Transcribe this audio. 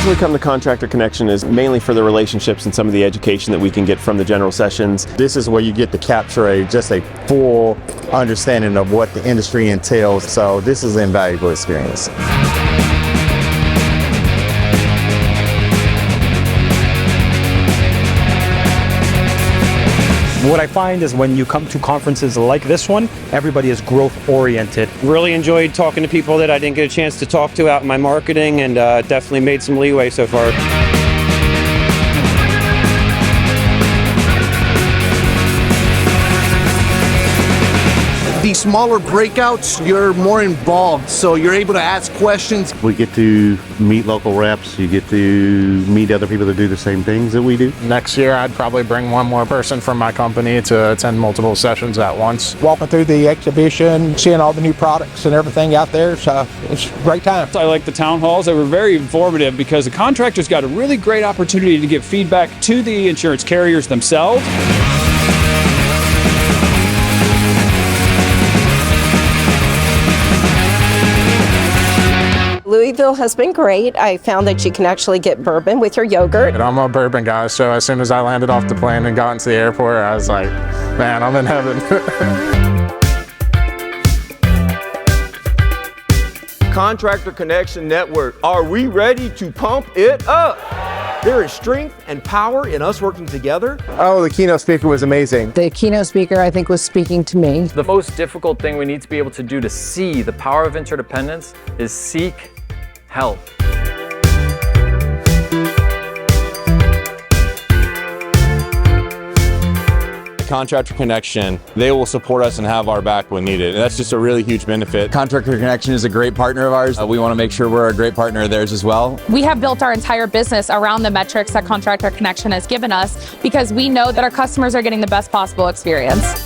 reason we come to Contractor Connection is mainly for the relationships and some of the education that we can get from the general sessions. This is where you get to capture just a full understanding of what the industry entails. So this is an invaluable experience. What I find is when you come to conferences like this one, everybody is growth oriented. Really enjoyed talking to people that I didn't get a chance to talk to out in my marketing, and definitely made some leeway so far. These smaller breakouts, you're more involved, so you're able to ask questions. We get to meet local reps. You get to meet other people that do the same things that we do. Next year, I'd probably bring one more person from my company to attend multiple sessions at once. Walking through the exhibition, seeing all the new products and everything out there, so it's a great time. I like the town halls. They were very informative because the contractors got a really great opportunity to give feedback to the insurance carriers themselves. Louisville has been great. I found that you can actually get bourbon with your yogurt. And I'm a bourbon guy, so as soon as I landed off the plane and got into the airport, I was like, man, I'm in heaven. Contractor Connection Network. Are we ready to pump it up? There is strength and power in us working together. Oh, the keynote speaker was amazing. The keynote speaker, I think, was speaking to me. The most difficult thing we need to be able to do to see the power of interdependence is seek help. Contractor Connection, they will support us and have our back when needed. And that's just a really huge benefit. Contractor Connection is a great partner of ours. We want to make sure we're a great partner of theirs as well. We have built our entire business around the metrics that Contractor Connection has given us because we know that our customers are getting the best possible experience.